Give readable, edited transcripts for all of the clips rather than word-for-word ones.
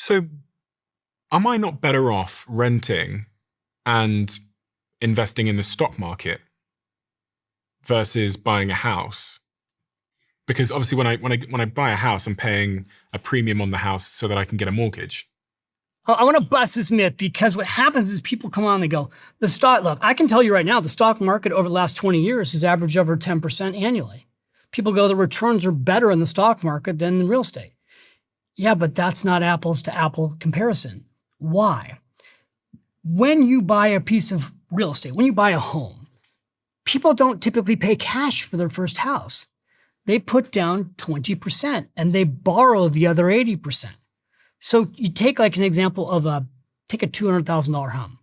So am I not better off renting and investing in the stock market versus buying a house? Because obviously when I buy a house, I'm paying a premium on the house so that I can get a mortgage. I want to bust this myth, because what happens is people come on and they go, look, I can tell you right now, the stock market over the last 20 years has averaged over 10% annually. People go, the returns are better in the stock market than in real estate. Yeah, but that's not apples to apple comparison. Why? When you buy a piece of real estate, when you buy a home, people don't typically pay cash for their first house. They put down 20% and they borrow the other 80%. So you take like an example of take a $200,000 home.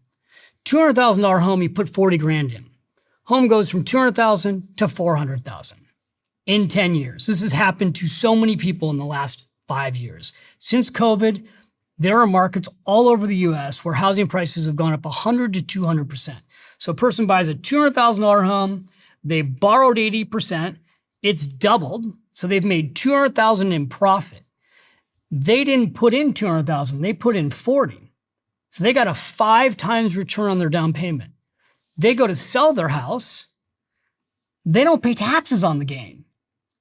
$200,000 home, you put 40 grand in. Home goes from 200,000 to 400,000 in 10 years. This has happened to so many people in the last 5 years. Since COVID, there are markets all over the US where housing prices have gone up 100 to 200%. So a person buys a $200,000 home, they borrowed 80%, it's doubled, so they've made 200,000 in profit. They didn't put in 200,000, they put in 40. So they got a 5 times return on their down payment. They go to sell their house, they don't pay taxes on the gain.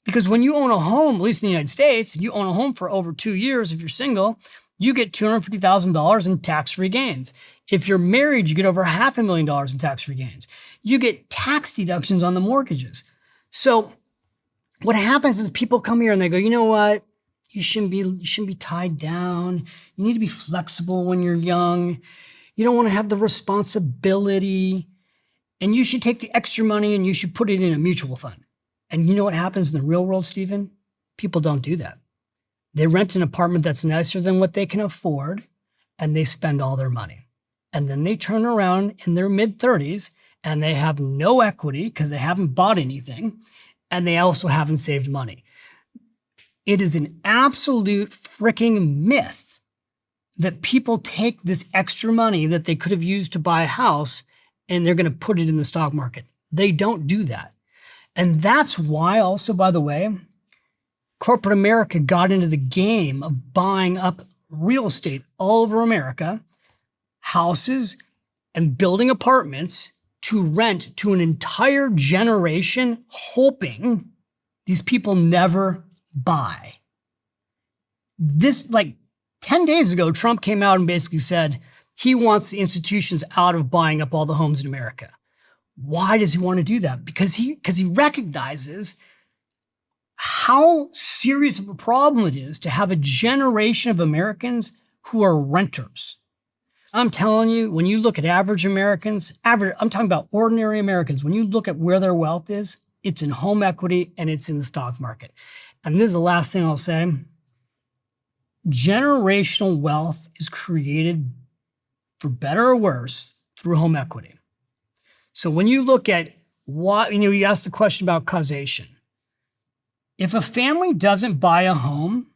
Because when you own a home, at least in the United States, you own a home for over 2 years, if you're single, you get $250,000 in tax-free gains. If you're married, you get over $500,000 in tax-free gains. You get tax deductions on the mortgages. So what happens is people come here and they go, you know what? You shouldn't be tied down. You need to be flexible when you're young. You don't want to have the responsibility. And you should take the extra money and you should put it in a mutual fund. And you know what happens in the real world, Stephen? People don't do that. They rent an apartment that's nicer than what they can afford, and they spend all their money. And then they turn around in their mid-30s and they have no equity because they haven't bought anything, and they also haven't saved money. It is an absolute freaking myth that people take this extra money that they could have used to buy a house and they're going to put it in the stock market. They don't do that. And that's why also, by the way, corporate America got into the game of buying up real estate all over America, houses, and building apartments to rent to an entire generation, hoping these people never buy. This, like 10 days ago, Trump came out and basically said he wants the institutions out of buying up all the homes in America. Why does he want to do that? Because he recognizes how serious of a problem it is to have a generation of Americans who are renters. I'm telling you, when you look at average Americans, I'm talking about ordinary Americans, when you look at where their wealth is, it's in home equity and it's in the stock market. And this is the last thing I'll say. Generational wealth is created, for better or worse, through home equity. So when you look at you asked the question about causation. If a family doesn't buy a home,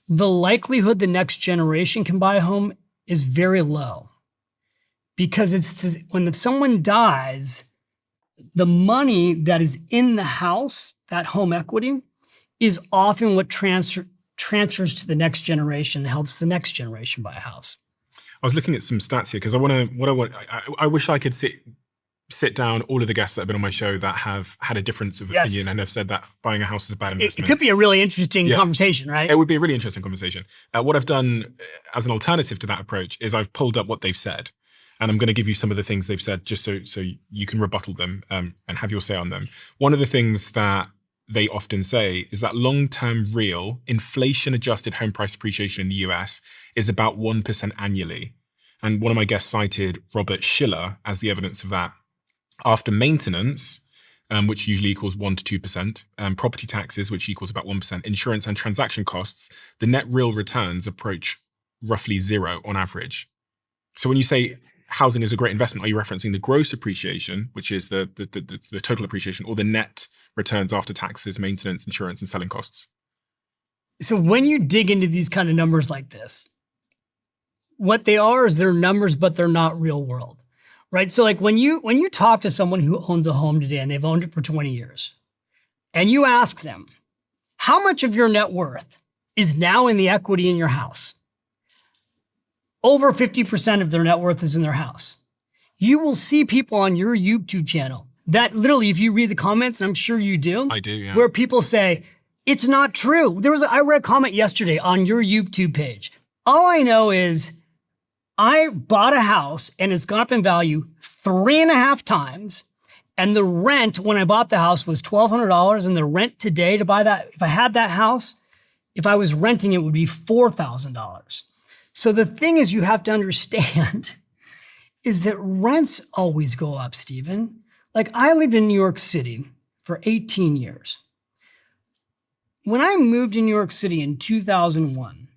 the likelihood the next generation can buy a home is very low. Because when someone dies, the money that is in the house, that home equity, is often what transfers to the next generation, helps the next generation buy a house. I was looking at some stats here because I wish I could sit down all of the guests that have been on my show that have had a difference of opinion and have said that buying a house is a bad investment. It could be a really interesting conversation, right? It would be a really interesting conversation. What I've done as an alternative to that approach is I've pulled up what they've said. And I'm going to give you some of the things they've said just so you can rebuttal them and have your say on them. One of the things that they often say is that long-term real inflation-adjusted home price appreciation in the US is about 1% annually. And one of my guests cited Robert Schiller as the evidence of that. After maintenance, which usually equals 1% to 2%, property taxes, which equals about 1%, insurance and transaction costs, the net real returns approach roughly zero on average. So when you say housing is a great investment, are you referencing the gross appreciation, which is the total appreciation, or the net returns after taxes, maintenance, insurance, and selling costs? So when you dig into these kind of numbers like this, what they are is they're numbers, but they're not real world, right? So like when you talk to someone who owns a home today and they've owned it for 20 years, and you ask them, how much of your net worth is now in the equity in your house? over 50% of their net worth is in their house. You will see people on your YouTube channel that literally, if you read the comments, and I'm sure you do. I do, yeah. Where people say, it's not true. I read a comment yesterday on your YouTube page. All I know is I bought a house and it's gone up in value 3.5 times. And the rent when I bought the house was $1,200. And the rent today to buy that, if I had that house, if I was renting it, would be $4,000. So the thing is you have to understand is that rents always go up, Stephen. Like I lived in New York City for 18 years. When I moved to New York City in 2001,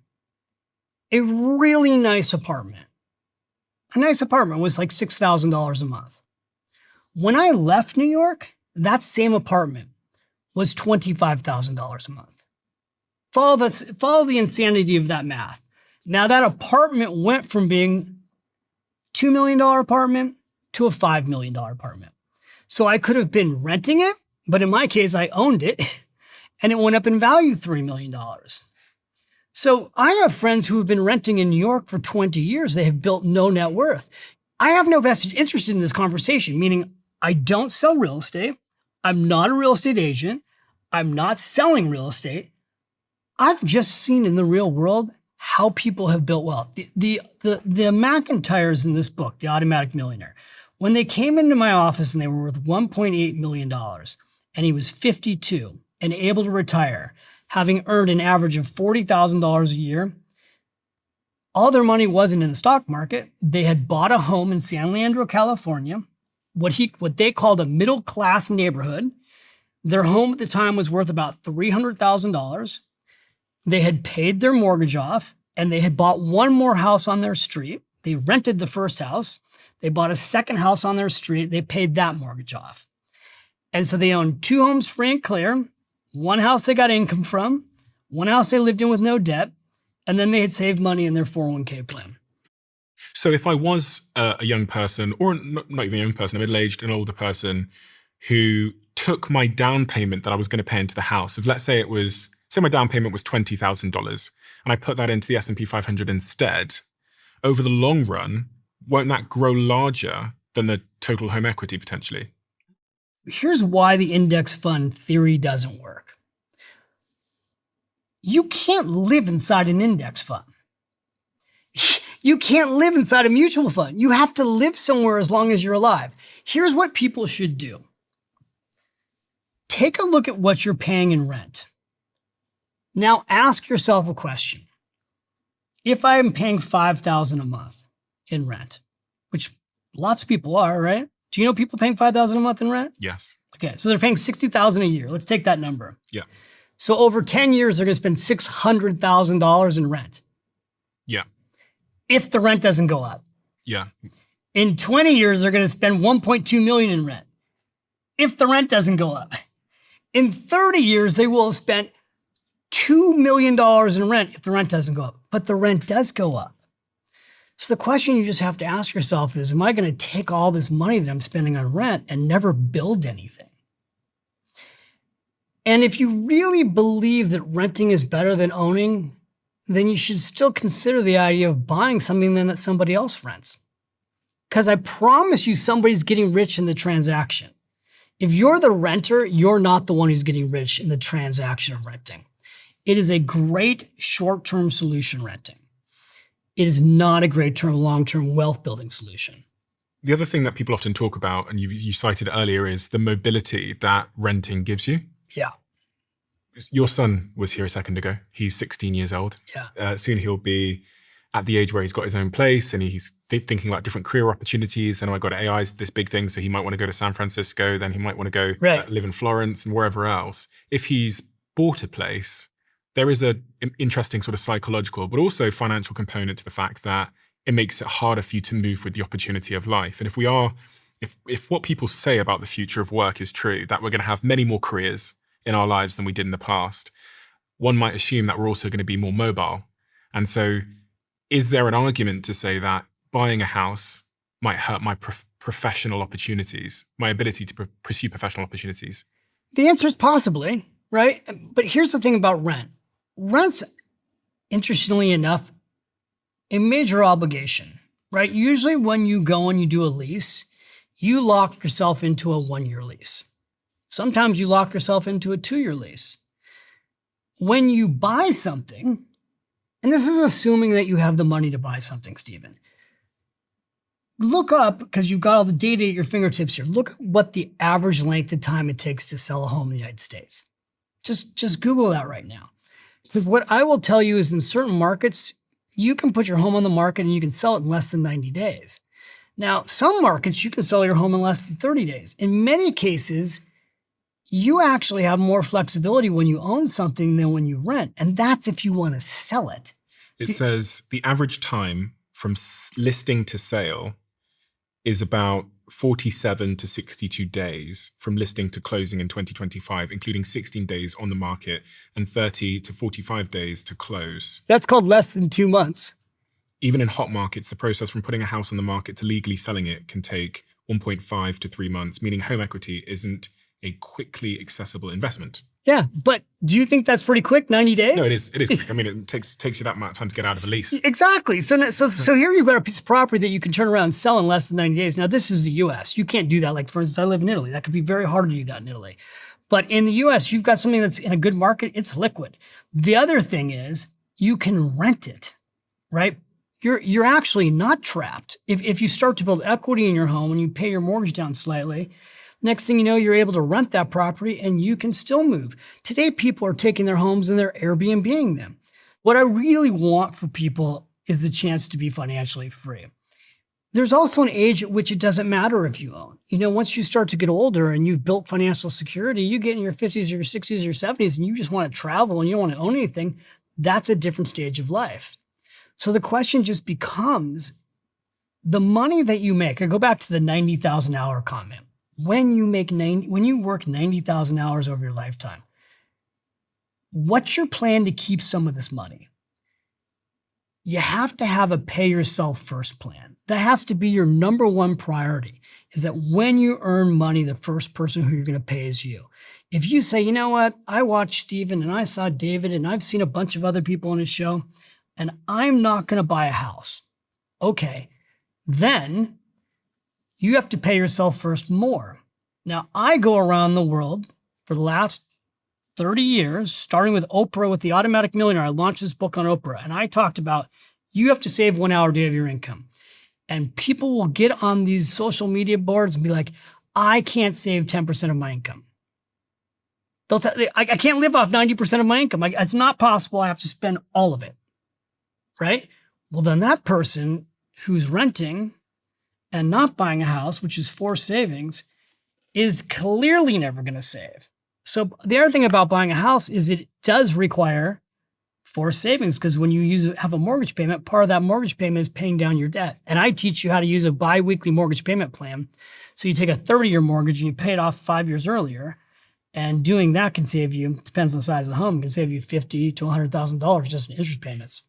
a really nice apartment, was like $6,000 a month. When I left New York, that same apartment was $25,000 a month. Follow the insanity of that math. Now that apartment went from being $2 million apartment to a $5 million apartment. So I could have been renting it, but in my case, I owned it and it went up in value $3 million. So I have friends who have been renting in New York for 20 years. They have built no net worth. I have no vested interest in this conversation, meaning I don't sell real estate. I'm not a real estate agent. I'm not selling real estate. I've just seen in the real world how people have built wealth. The McIntyres in this book, The Automatic Millionaire, when they came into my office and they were worth $1.8 million and he was 52 and able to retire, having earned an average of $40,000 a year, all their money wasn't in the stock market. They had bought a home in San Leandro, California, what they called a middle-class neighborhood. Their home at the time was worth about $300,000. They had paid their mortgage off and they had bought one more house on their street. They rented the first house. They bought a second house on their street. They paid that mortgage off. And so they owned 2 homes free and clear, 1 house they got income from, 1 house they lived in with no debt, and then they had saved money in their 401k plan. So if I was a young person, or not even a young person, a middle-aged, an older person who took my down payment that I was going to pay into the house, if let's say my down payment was $20,000 and I put that into the S&P 500 instead, over the long run, won't that grow larger than the total home equity potentially? Here's why the index fund theory doesn't work. You can't live inside an index fund. You can't live inside a mutual fund. You have to live somewhere as long as you're alive. Here's what people should do. Take a look at what you're paying in rent. Now ask yourself a question. If I am paying $5,000 a month in rent, which lots of people are, right? Do you know people paying $5,000 a month in rent? Yes. Okay, so they're paying $60,000 a year. Let's take that number. Yeah. So over 10 years, they're going to spend $600,000 in rent. Yeah. If the rent doesn't go up. Yeah. In 20 years, they're going to spend $1.2 million in rent. If the rent doesn't go up. In 30 years, they will have spent $2 million in rent if the rent doesn't go up. But the rent does go up. So the question you just have to ask yourself is, am I going to take all this money that I'm spending on rent and never build anything? And if you really believe that renting is better than owning, then you should still consider the idea of buying something then that somebody else rents. Because I promise you somebody's getting rich in the transaction. If you're the renter, you're not the one who's getting rich in the transaction of renting. It is a great short-term solution, renting. It is not a great long-term wealth building solution. The other thing that people often talk about, and you cited earlier, is the mobility that renting gives you. Yeah. Your son was here a second ago. He's 16 years old. Yeah. Soon he'll be at the age where he's got his own place and he's thinking about different career opportunities. And I got AI is this big thing. So he might want to go to San Francisco. Then he might want to go live in Florence and wherever else. If he's bought a place, there is an interesting sort of psychological, but also financial component to the fact that it makes it harder for you to move with the opportunity of life. And if what people say about the future of work is true, that we're going to have many more careers in our lives than we did in the past, one might assume that we're also going to be more mobile. And so is there an argument to say that buying a house might hurt my professional opportunities, my ability to pursue professional opportunities? The answer is possibly, right? But here's the thing about rent. Rents, interestingly enough, a major obligation, right? Usually when you go and you do a lease, you lock yourself into a 1-year lease. Sometimes you lock yourself into a 2-year lease. When you buy something, and this is assuming that you have the money to buy something, Stephen, look up, because you've got all the data at your fingertips here, look at what the average length of time it takes to sell a home in the United States. Just Google that right now. Because what I will tell you is in certain markets, you can put your home on the market and you can sell it in less than 90 days. Now, some markets, you can sell your home in less than 30 days. In many cases, you actually have more flexibility when you own something than when you rent. And that's if you want to sell it. It says the average time from listing to sale is about 47 to 62 days from listing to closing in 2025, including 16 days on the market and 30 to 45 days to close. That's called less than 2 months. Even in hot markets, the process from putting a house on the market to legally selling it can take 1.5 to 3 months, meaning home equity isn't a quickly accessible investment. Yeah, but do you think that's pretty quick, 90 days? No, it is quick. I mean, it takes you that amount of time to get out of a lease. Exactly. So here you've got a piece of property that you can turn around and sell in less than 90 days. Now, this is the US. You can't do that. Like, for instance, I live in Italy. That could be very hard to do that in Italy. But in the US, you've got something that's in a good market. It's liquid. The other thing is you can rent it, right? You're actually not trapped. If you start to build equity in your home and you pay your mortgage down slightly, next thing you know, you're able to rent that property and you can still move. Today, people are taking their homes and they're Airbnb-ing them. What I really want for people is the chance to be financially free. There's also an age at which it doesn't matter if you own. You know, once you start to get older and you've built financial security, you get in your 50s or your 60s or your 70s and you just want to travel and you don't want to own anything, that's a different stage of life. So the question just becomes the money that you make. I go back to the 90,000 hour comment. When you work 90,000 hours over your lifetime, what's your plan to keep some of this money? You have to have a pay yourself first plan. That has to be your number one priority, is that when you earn money, the first person who you're going to pay is you. If you say, you know what, I watched Stephen and I saw David and I've seen a bunch of other people on his show and I'm not going to buy a house. Okay, then you have to pay yourself first more. Now, I go around the world for the last 30 years, starting with Oprah, with The Automatic Millionaire. I launched this book on Oprah, and I talked about you have to save 1 hour a day of your income. And people will get on these social media boards and be like, I can't save 10% of my income. They'll tell I can't live off 90% of my income. It's not possible. I have to spend all of it, right? Well, then that person who's renting and not buying a house, which is forced savings, is clearly never going to save. So the other thing about buying a house is it does require forced savings, because when you have a mortgage payment, part of that mortgage payment is paying down your debt. And I teach you how to use a bi-weekly mortgage payment plan. So you take a 30-year mortgage and you pay it off 5 years earlier. And doing that can save you, depends on the size of the home, can save you $50,000 to $100,000 just in interest payments.